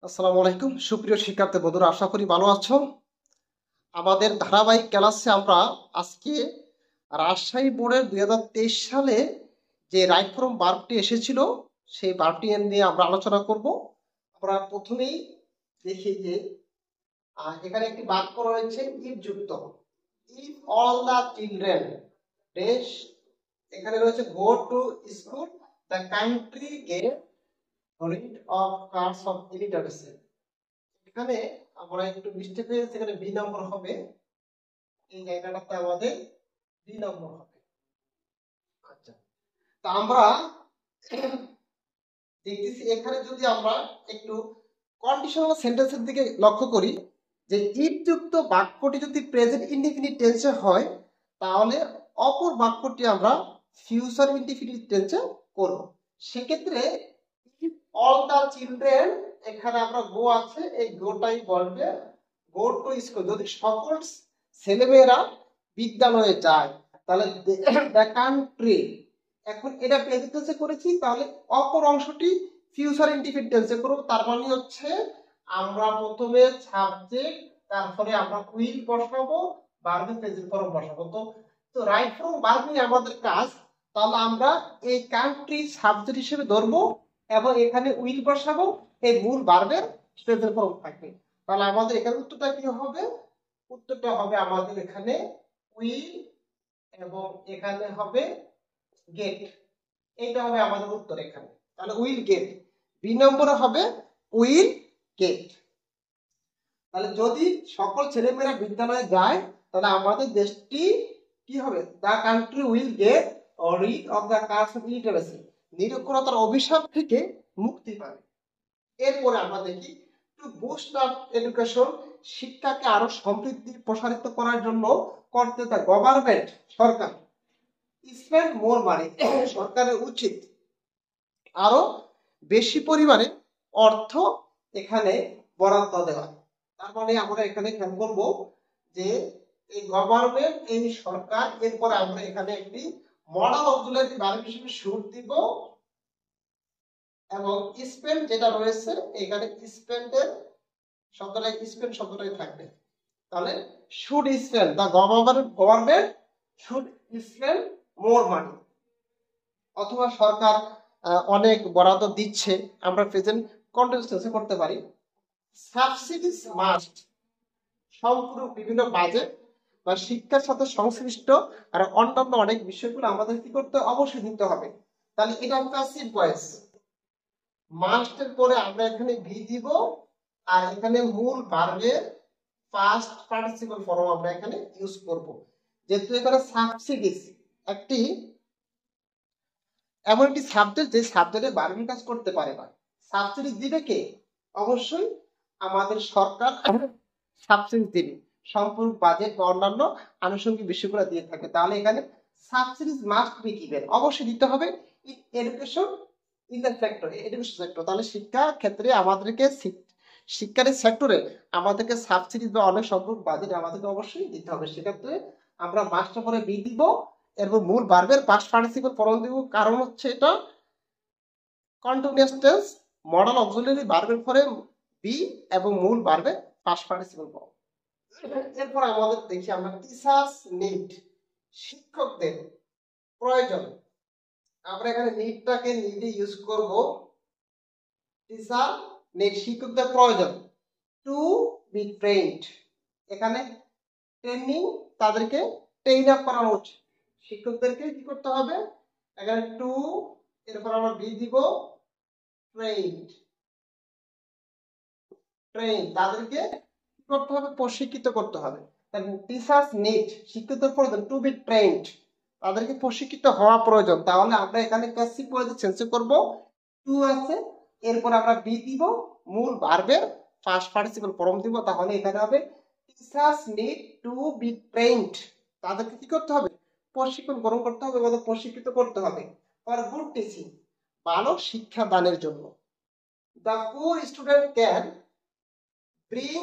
আসসালামু আলাইকুম সুপ্রিয় শিক্ষার্থী বন্ধুরা, আশা করি ভালো আছো। আমাদের ধারাবাহিক ক্লাসে আমরা আজকে রাজশাহী বোর্ডের 2023 সালে যে রাইট ফ্রম ভার্বটি এসেছিল সেই ভার্বটি নিয়ে আমরা আলোচনা করব। আমরা প্রথমেই দেখি যে এখানে একটি বাক্য রয়েছে ইফ যুক্ত। ইফ অল দা চিলড্রেন ডেস, এখানে রয়েছে go to school, the country gate rid of cards of illiteracy. এখানে আমরা একটু মিস্টেক হয়ে গেছে, এখানে বি নম্বর হবে, এই জায়গাটাতে আমাদের বি নম্বর হবে। আচ্ছা, তা আমরা দেখতেছি এখানে যদি আমরা একটু কন্ডিশনাল সেন্টেন্সের দিকে লক্ষ্য করি যে ইফ যুক্ত বাক্যটি যদি প্রেজেন্ট ইনডিফিনিট টেন্সে হয় তাহলে অপর বাক্যটি আমরা ফিউচার ইনডিফিনিট টেন্সে করব। সেক্ষেত্রে ইফ অল দা চিলড্রেন, এখানে আমরা গো আছে, এই গোটাই বলবে গো টু স্কুল। যদি সকল ছেলেমেয়েরা বিদ্যালয়ে যায় তাহলে দ্য কান্ট্রি, এখন এটা প্রেজেন্ট টেন্সে করেছি তাহলে অপর অংশটি ফিউচার ইনডিফিনিট টেন্সে করব। তার মানে হচ্ছে আমরা প্রথমে সাবজেক্ট, তারপরে আমরা উইল বসাবো, ভার্বের প্রেজেন্ট ফর্ম বসাবো। তো রাইট ফ্রম ভার্ব নিয়ে আমাদের কাজ। তাহলে আমরা এই কান্ট্রি সাবজেক্ট হিসেবে ধরবো এবং এখানে উইল বসাবো, এই মূল ভার্বের প্রেজেন্ট ফর্ম থাকবে। তাহলে আমাদের এখানে উত্তরটা কি হবে? উত্তরটা হবে আমাদের এখানে উইল এবং এখানে হবে গেট। এইটা হবে আমাদের উত্তর এখানে। তাহলে উইল গেট, বি নম্বরে হবে উইল গেট। তাহলে যদি সকল ছেলেমেয়েরা বিদ্যালয়ে যায় তাহলে আমাদের দেশটি কি হবে? The country will get rid of the curse of illiteracy, নিরক্ষরতার অভিশাপ থেকে মুক্তি পাবে। এরপরে আমরা দেখি টু বুস্ট আপ এডুকেশন, শিক্ষাকে আরো সমৃদ্ধি প্রসারিত করার জন্য করতে দ্য গভর্নমেন্ট, সরকার স্পেন্ড মোর মানি, সরকারের উচিত আরো বেশি পরিমাণে অর্থ এখানে বরাদ্দ দেওয়া। তার মানে আমরা এখানে খেয়াল করবো যে এই গভর্নমেন্ট, এই সরকার, এরপরে আমরা এখানে একটি মডেল অক্সিলারি ভার্ব হিসেবে শুড দিব এবং স্পেন্ড যেটা রয়েছে এখানে স্পেন্ডের শব্দটাই স্পেন্ড শব্দটাই থাকবে। তাহলে should spend, the government should spend more money, অথবা সরকার অনেক বরাদ্দ দিচ্ছে, আমরা প্রেজেন্ট কন্টিনিউয়াসে করতে পারি। সাবসিডিজ মাস্ট, সম্পূরক বিভিন্ন বাজেট বা শিক্ষার সাথে সংশ্লিষ্ট আর অন্যান্য অনেক বিষয়গুলো আমাদের কি করতে অবশ্যই দিতে হবে। তাহলে এটা প্যাসিভ ভয়েস, মাস্টের পরে আমরা এখানে ভি দিব আর এখানে মূল ভার্বের পাস্ট পার্টিসিপল ফর্ম আমরা এখানে ইউজ করব। যেহেতু এখানে সাবসিডিজ একটি এমন একটি সাবজেক্ট যে সাবজেক্টে ভার্বের কাজ করতে পারে না, সাবসিডিজ দিবে কে? অবশ্যই আমাদের সরকার সাবসিডি দিবে, সম্পূর্ণ বাজেট বা অন্যান্য আনুষঙ্গিক বিষয়গুলো দিয়ে থাকে। তাহলে এখানে সাবসিডিজ মাস্ট বি গিভেন, অবশ্যই দিতে হবে education in the sector, education sector. তাহলে শিক্ষা ক্ষেত্রে আমাদেরকে শিক্ষার সেক্টরে আমাদেরকে সাবসিডি বা অনেক সংখ্যক বাজেট আমাদেরকে অবশ্যই দিতে হবে। সেক্ষেত্রে আমরা মাস্টার পরে বি দিব এবং মূল ভার্বের পাস্ট পার্টিসিপল ফর্ম দিব, কারণ হচ্ছে এটা কন্টিনিউয়াস টেন্স, মডেল অক্সিলারি ভার্বের পরে বি এবং মূল ভার্বের পাস্ট পার্টিসিপল ফর্ম। এরপর আমাদের দেখি আমরা টিচার্স নিড, শিক্ষকদের প্রয়োজন। আমরা এখানে নিডটাকে নিডে ইউজ করব, টিচার নিড শিক্ষকদের প্রয়োজন, টু বি ট্রেন্ড, এখানে ট্রেনিং, তাদেরকে ট্রেন আপ করানো উচিত, শিক্ষকদেরকে কি করতে হবে? এখানে টু, এরপর আমরা বি দিব ট্রেন্ড, ট্রেন, তাদেরকে কি করতে হবে? প্রশিক্ষিত করতে হবে। টিচার্স নিড, শিক্ষকদের প্রয়োজন, টু বি ট্রেন্ড, তাদেরকে প্রশিক্ষিত হওয়া প্রয়োজন। তাহলে আমরা এখানে প্যাসিভ ভয়েসে চেঞ্জ করব, টু আছে, এরপর আমরা বি দিব, মূল ভার্বের পাস্ট পার্টিসিপল ফর্ম দিব। তাহলে এখানে হবে teachers need to B trend, তাদেরকে কি করতে হবে? প্রশিক্ষণ গ্রহণ করতে হবে, প্রশিক্ষিত করতে হবে। ফর গুড টিচিং, ভালো শিক্ষা দানের জন্য। The poor student can bring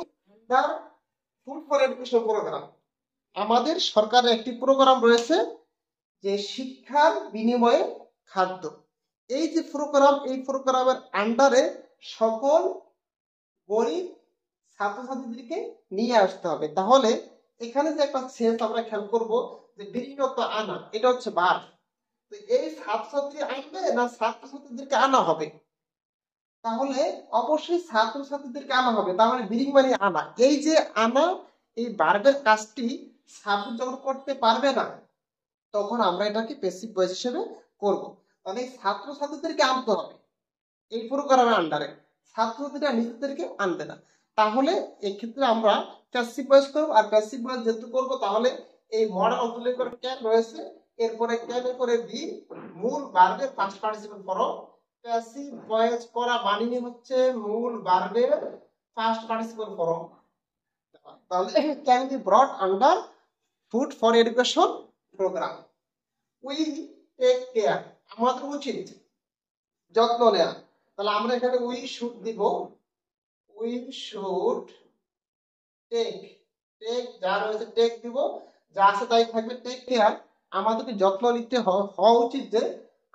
the food for education programme, আমাদের সরকারের একটি প্রোগ্রাম রয়েছে যে শিক্ষার বিনিময়ে খাদ্য। এই যে প্রোগ্রাম, এই প্রোগ্রামের আন্ডারে সকল গরিব ছাত্রছাত্রীদেরকে নিয়ে আসতে হবে। তাহলে এখানে যে একটা সেন্স আমরা খেয়াল করব যে বিরিয়ত আনা, এটা হচ্ছে ভার্ব। তো এই ছাত্রছাত্রী আনবে না ছাত্রছাত্রীদেরকে আনা হবে? তাহলে অবশ্যই ছাত্রছাত্রীদেরকে আনা হবে, তার মানে বিরিং মানে আনা। এই যে আনা, এই ভার্বের কাজটি সাবজেক্ট যখন করতে পারবে না, তখন আমরা এটাকে প্যাসিভ ভয়েস হিসেবে করব। তাহলে এই ছাত্রছাত্রীদেরকে আনতে হবে এই প্রোগ্রামের আন্ডারে, ছাত্রছাত্রীরা নিজেদেরকে আনবে না। তাহলে এক্ষেত্রে আমরা প্যাসিভ ভয়েস করব। আর প্যাসিভ ভয়েস যেহেতু করবো, তাহলে এই মডেল অক্সিলারি করে ক্যান রয়েছে, এরপরে ক্যান এর পরে বি, মূল ভার্বের past participle form. Passive voice করা মানে হচ্ছে মূল ভার্বের পাস্ট পার্টিসিপল ফর্ম। তাহলে can be brought under food for education programme. We take care, আমাদের উচিত যত্ন নেওয়া। তাহলে আমরা এখানে উই শুড দিব, উই শুড টেক, টেক যা রয়েছে টেক দিব, যা আছে তাই থাকবে টেক কেয়ার। আমাদেরকে যত্ন নিতে হওয়া উচিত, যে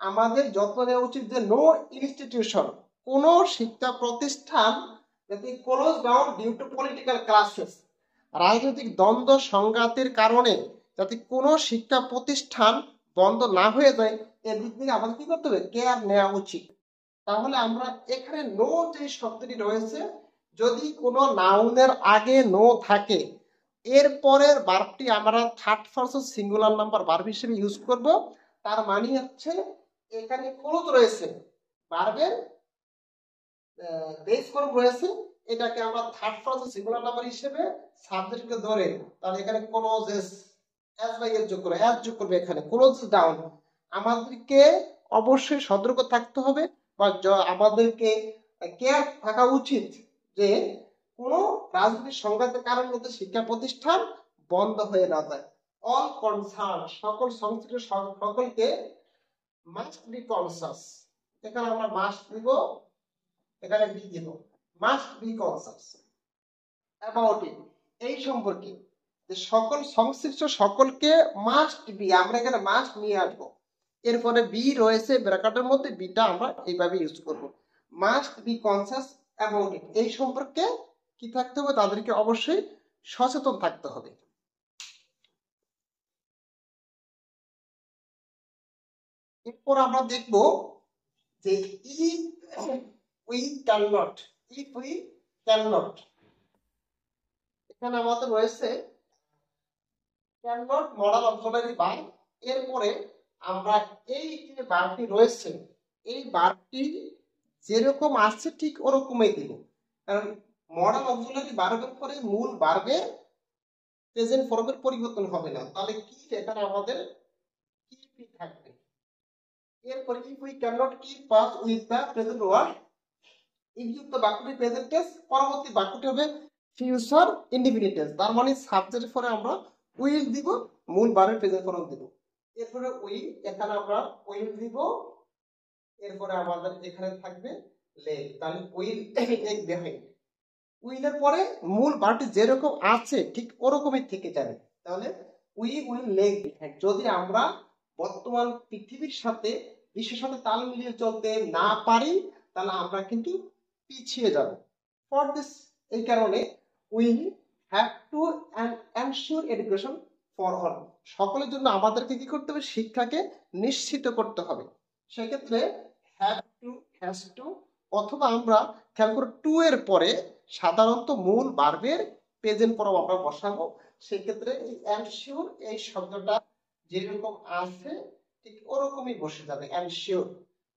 আমাদের যত্ন নেওয়া উচিত যে নো ইনস্টিটিউশন, কোন শিক্ষা প্রতিষ্ঠান যাতে close down due to political crisis, রাজনৈতিক দ্বন্দ্ব সংঘাতের কারণে যাতে কোনো শিক্ষা প্রতিষ্ঠান বন্ধ না হয়ে যায়, এদিক থেকে আমাদের কি করতে হবে, কেয়ার নেওয়া উচিত। তাহলে আমরা এখানে নো যে শব্দটি রয়েছে, যদি কোনো নাউনের আগে নো থাকে, এরপরের ভার্বটি আমরা third person singular number verb হিসেবে ইউজ করব। তার মানে হচ্ছে এখানে ক্লোজ রয়েছে, ভার্বের বেস ফর্ম রয়েছে, এটাকে আমরা থার্ড পারসন সিঙ্গুলার নাম্বার হিসেবে সাবজেক্টকে ধরে, তাহলে এখানে ক্লোজেস এস বাই এস যোগ করবে, এস যোগ করবে, এখানে ক্লোজ ডাউন। আমাদেরকে অবশ্যই সতর্ক থাকতে হবে, বা আমাদেরকে কেয়ার থাকা উচিত যে কোনো রাজনৈতিক সংঘাতের কারণে মধ্যে শিক্ষা প্রতিষ্ঠান বন্ধ হয়ে না যায়। অল কনসার্ন, সকল সংশ্লিষ্ট সকলকে মাস্ট বি কনসাস, এখানে আমরা মাস্ট দিব, এখানে বি দিব, must be conscious about it, এই সম্পর্কে যে সকল সংশ্লিষ্ট সকলকে মাস্ট বি, আমরা এখানে মাস্ট নিয়ে আসবো। এরপরে বি রয়েছে ব্র্যাকেটের মধ্যে, বিটা আমরা এইভাবে ইউজ করব, must be conscious about it, এই সম্পর্কে কি থাকতে হবে, তাদেরকে অবশ্যই সচেতন থাকতে হবে। এরপর আমরা দেখব যে if we can not, if we can not, এখানে আমাদের রয়েছে can not modal auxiliary verb. এরপরে আমরা এই যে ভার্বটি রয়েছে, এই ভার্বটি যেরকম আছে ঠিক ওরকমই দিব, কারণ মডেল অক্সিলারি ভার্বের পরে মূল ভার্বের প্রেজেন্ট ফর্মের পরিবর্তন হবে না। তাহলে কি, এখানে আমাদের কি থাকবে। এরপরে if we can not keep up with the present word, ইফযুক্ত বাক্যটি প্রেজেন্ট টেন্স, পরবর্তী বাক্যটি হবে ফিউচার ইনডিফিনিট টেন্স। তার মানে সাবজেক্টের পরে আমরা উইল দিব, মূল ভার্বের প্রেজেন্ট ফর্ম দিব। এরপরে উই, এখানে আমরা উইল দিব, এরপরে আমাদের এখানে থাকবে লেগ, তাহলে উইল লেগ বিহাইন্ড। উইলের পরে মূল ভার্বটি যেরকম আছে ঠিক ওরকমই থেকে যাবে। তাহলে উই উইল লেগ বিহাইন্ড, যদি আমরা বর্তমান পৃথিবীর সাথে বিশ্বের সাথে তাল মিলিয়ে চলতে না পারি, তাহলে আমরা কিন্তু পিছিয়ে যাব। ফর দিস, এই কারণে we have to ensure education for all, সকলের জন্য আমাদেরকে কি করতে হবে, শিক্ষাকে নিশ্চিত করতে হবে। সেক্ষেত্রে হ্যাভ টু, হ্যাজ টু, অথবা আমরা খেয়াল করে টু এর পরে সাধারণত মূল ভার্বের প্রেজেন্ট ফর্ম আমরা বসাবো। সেক্ষেত্রে এই এনশিওর এই শব্দটা যেরকম আছে ঠিক ওরকমই বসে যাবে, এনশিওর।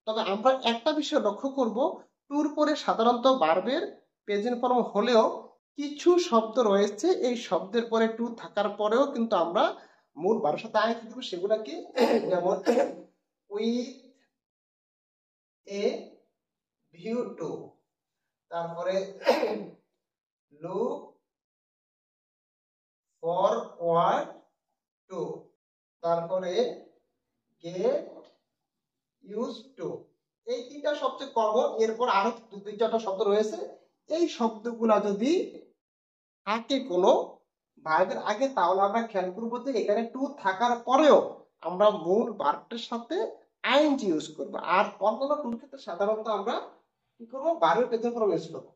তবে আমরা একটা বিষয় লক্ষ্য করব, টুর পরে সাধারণত ভার্বের প্রেজেন্ট ফর্ম হলেও কিছু শব্দ রয়েছে এই শব্দের পরে টু থাকার পরেও কিন্তু আমরা মূল ভার্বের সাথে আইএনজি দেব, সেগুলাকে যেমন উইথ এ ভিউ টু, তারপরে লুক ফরওয়ার্ড টু, তারপরে গেট ইউজ টু, এই তিনটা সবচেয়ে কমন। এরপর আরো দুই চারটা শব্দ রয়েছে, এই শব্দগুলা যদি থাকে কোনো ভার্বের আগে, তাহলে আমরা খেয়াল করবো যে এখানে টু থাকার পরেও আমরা মূল ভার্বটার সাথে আইএনজি ইউজ করবো। আর অন্যান্য টুর ক্ষেত্রে সাধারণত আমরা কি করবো, ভার্বের প্রেজেন্ট ফর্ম ইউজ করবো।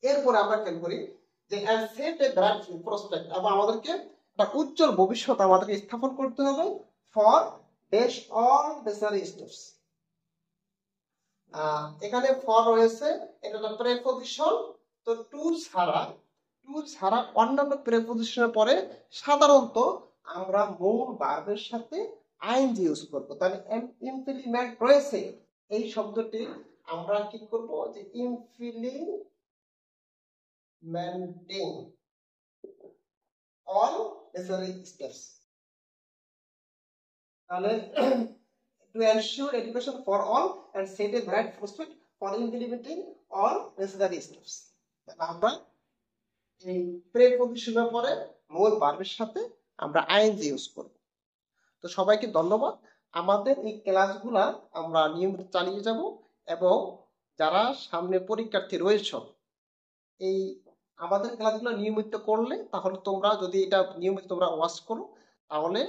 এরপরে আমরা খেয়াল করি যে সেট এ ব্রাইট প্রসপেক্ট, এবং আমাদেরকে একটা উজ্জ্বল ভবিষ্যৎ আমাদেরকে স্থাপন করতে হবে for dash all necessary steps. এখানে ফর রয়েছে, এটা একটা প্রেপজিশন। তো টু ছাড়া অন্যান্য প্রেপজিশনের পরে সাধারণত আমরা মূল ভার্বের সাথে আইএনজি ইউজ করব। তাহলে ইমপ্লিমেন্ট রয়েছে এই শব্দটি আমরা কি করব, যে ইমপ্লিমেন্টিং অল নেসেসারি স্টেপস। তাহলে to ensure education for all and set a bright prospect for implementing all necessary steps. আমরা এই প্রেপজিশনের পরে মূল ভার্বের সাথে আমরা আইএনজি ইউজ করব। তো সবাইকে ধন্যবাদ। আমাদের এই ক্লাসগুলা আমরা নিয়মিত চালিয়ে যাব, এবং যারা সামনে পরীক্ষার্থী রয়েছে এই আমাদের ক্লাসগুলো নিয়মিত করলে, তাহলে তোমরা যদি এটা নিয়মিত তোমরা ওয়াচ করো, তাহলে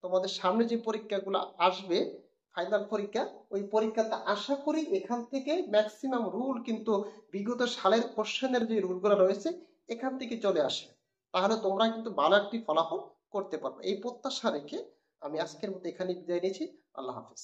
তোমাদের সামনে যে পরীক্ষাগুলো আসবে ফাইনাল পরীক্ষা, ওই পরীক্ষাতে আশা করি এখান থেকে ম্যাক্সিমাম রুল কিন্তু বিগত সালের কোশ্চেনের যে রুলগুলো রয়েছে এখান থেকে চলে আসে। তাহলে তোমরা কিন্তু ভালো একটি ফলাফল করতে পারবে। এই প্রত্যাশা রেখে আমি আজকের মতো এখানে বিদায় নিয়েছি। আল্লাহ হাফেজ।